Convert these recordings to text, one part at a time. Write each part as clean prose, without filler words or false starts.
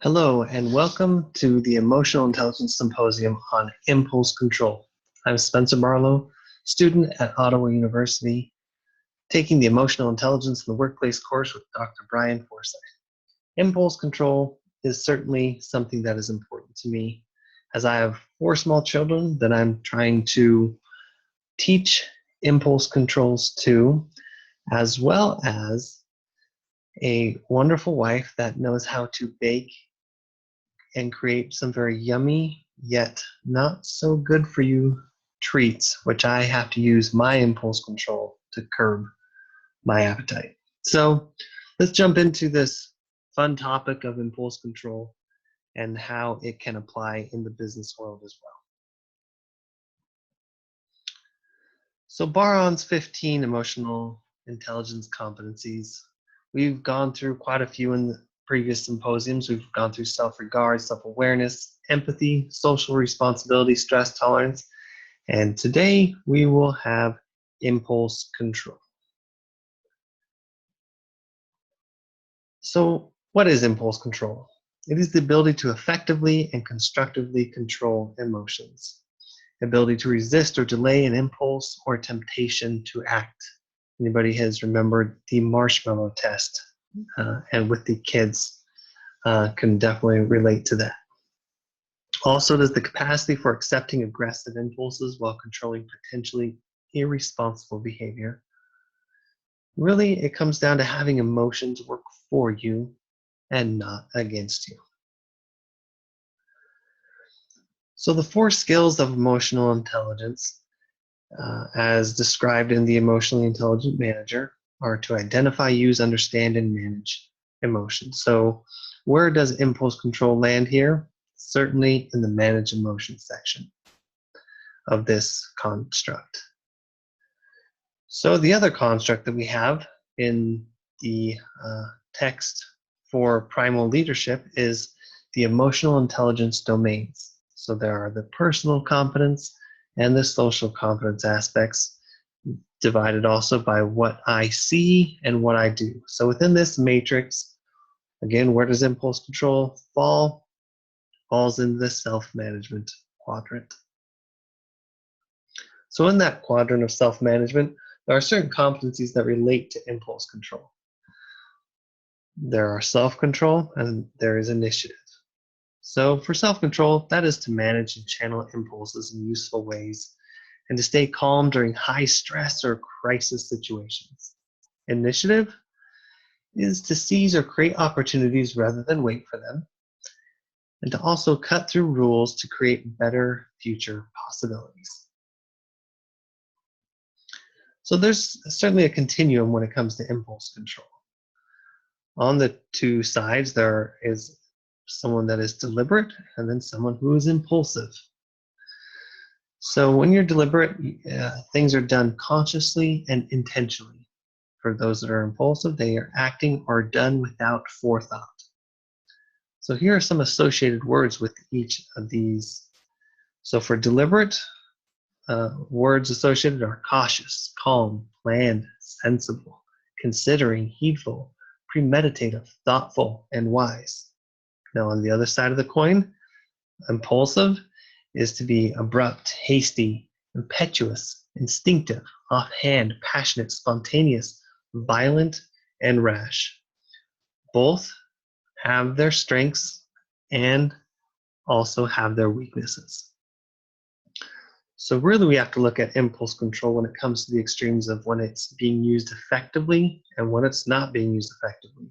Hello, and welcome to the Emotional Intelligence Symposium on Impulse Control. I'm Spencer Barlow, student at Ottawa University, taking the Emotional Intelligence in the Workplace course with Dr. Brian Forsyth. Impulse control is certainly something that is important to me, as I have 4 small children that I'm trying to teach impulse controls to, as well as a wonderful wife that knows how to bake and create some very yummy yet not so good for you treats, which I have to use my impulse control to curb my appetite. So let's jump into this fun topic of impulse control and how it can apply in the business world as well. So Baron's 15 emotional intelligence competencies. We've gone through quite a few in the previous symposiums. We've gone through self-regard, self-awareness, empathy, social responsibility, stress tolerance, and today we will have impulse control. So what is impulse control? It is the ability to effectively and constructively control emotions. Ability to resist or delay an impulse or temptation to act. Anybody has remembered the marshmallow test, and with the kids can definitely relate to that. Also, it is the capacity for accepting aggressive impulses while controlling potentially irresponsible behavior. Really, it comes down to having emotions work for you and not against you. So the 4 skills of emotional intelligence, as described in the Emotionally Intelligent Manager, are to identify, use, understand, and manage emotions. So where does impulse control land here? Certainly in the manage emotions section of this construct. So the other construct that we have in the text for primal leadership is the emotional intelligence domains. So there are the personal competence and the social competence aspects, divided also by what I see and what I do. So within this matrix, again, where does impulse control fall? Falls in the self-management quadrant. So in that quadrant of self-management, there are certain competencies that relate to impulse control. There are self-control and there is initiative. So for self-control, that is to manage and channel impulses in useful ways and to stay calm during high stress or crisis situations. Initiative is to seize or create opportunities rather than wait for them, and to also cut through rules to create better future possibilities. So there's certainly a continuum when it comes to impulse control. On the 2 sides, there is someone that is deliberate and then someone who is impulsive. So when you're deliberate, things are done consciously and intentionally. For those that are impulsive, they are acting or done without forethought. So here are some associated words with each of these. So for deliberate, words associated are cautious, calm, planned, sensible, considering, heedful, premeditative, thoughtful, and wise. Now on the other side of the coin, impulsive is to be abrupt, hasty, impetuous, instinctive, offhand, passionate, spontaneous, violent, and rash. Both have their strengths and also have their weaknesses. So really we have to look at impulse control when it comes to the extremes of when it's being used effectively and when it's not being used effectively.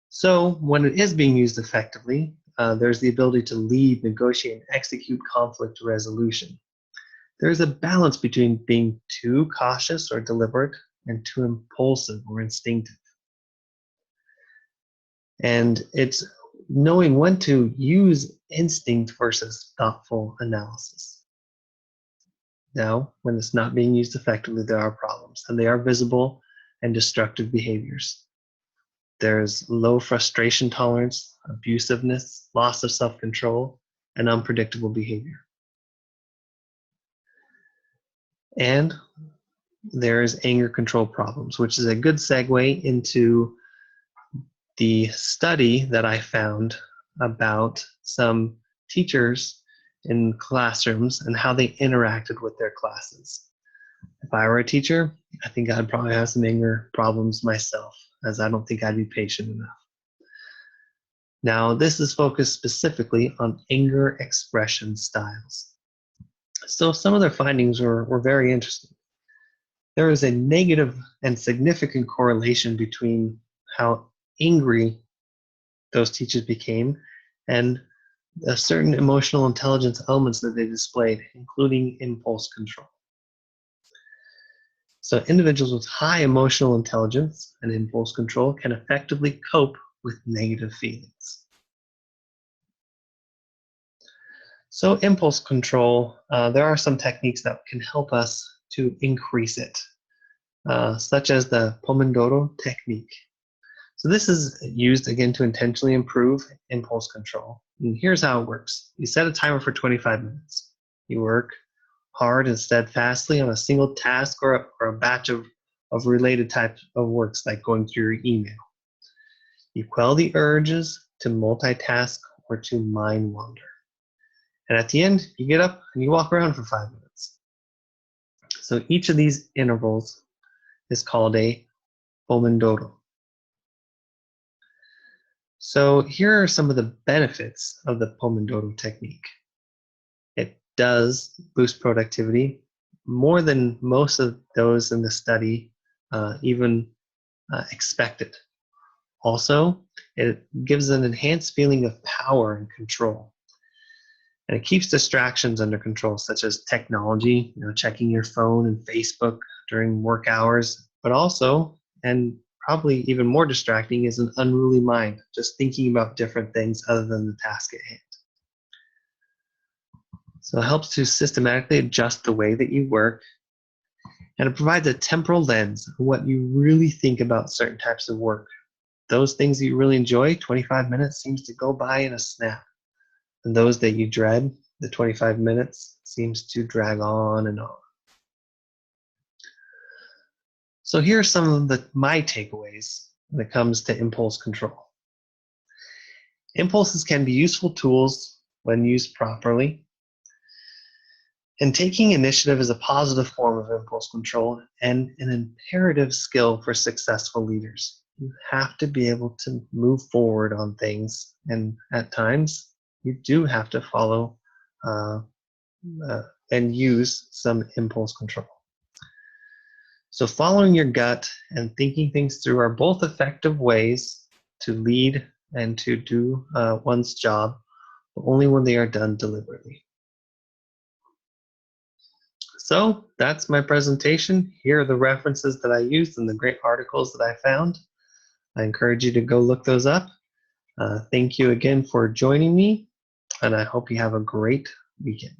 So when it is being used effectively, there's the ability to lead, negotiate, and execute conflict resolution. There's a balance between being too cautious or deliberate and too impulsive or instinctive. And it's knowing when to use instinct versus thoughtful analysis. Now, when it's not being used effectively, there are problems, and they are visible and destructive behaviors. There's low frustration tolerance, abusiveness, loss of self-control, and unpredictable behavior. And there's anger control problems, which is a good segue into the study that I found about some teachers in classrooms and how they interacted with their classes. If I were a teacher, I think I'd probably have some anger problems myself, as I don't think I'd be patient enough. Now, this is focused specifically on anger expression styles. So some of their findings were very interesting. There is a negative and significant correlation between how angry those teachers became and certain emotional intelligence elements that they displayed, including impulse control. So individuals with high emotional intelligence and impulse control can effectively cope with negative feelings. So impulse control, there are some techniques that can help us to increase it, such as the Pomodoro technique. So this is used again to intentionally improve impulse control. And here's how it works. You set a timer for 25 minutes. You work hard and steadfastly on a single task or a batch of related types of works, like going through your email. You quell the urges to multitask or to mind wander. And at the end, you get up and you walk around for 5 minutes. So each of these intervals is called a Pomodoro. So here are some of the benefits of the Pomodoro technique. It does boost productivity more than most of those in the study even expected. Also, it gives an enhanced feeling of power and control. And it keeps distractions under control, such as technology, checking your phone and Facebook during work hours, but also, and probably even more distracting, is an unruly mind, just thinking about different things other than the task at hand. So it helps to systematically adjust the way that you work, and it provides a temporal lens of what you really think about certain types of work. Those things that you really enjoy, 25 minutes seems to go by in a snap. And those that you dread, the 25 minutes seems to drag on and on. So here are some of my takeaways when it comes to impulse control. Impulses can be useful tools when used properly. And taking initiative is a positive form of impulse control and an imperative skill for successful leaders. You have to be able to move forward on things, and at times you do have to follow and use some impulse control. So following your gut and thinking things through are both effective ways to lead and to do one's job, but only when they are done deliberately. So that's my presentation. Here are the references that I used and the great articles that I found. I encourage you to go look those up. Thank you again for joining me, and I hope you have a great weekend.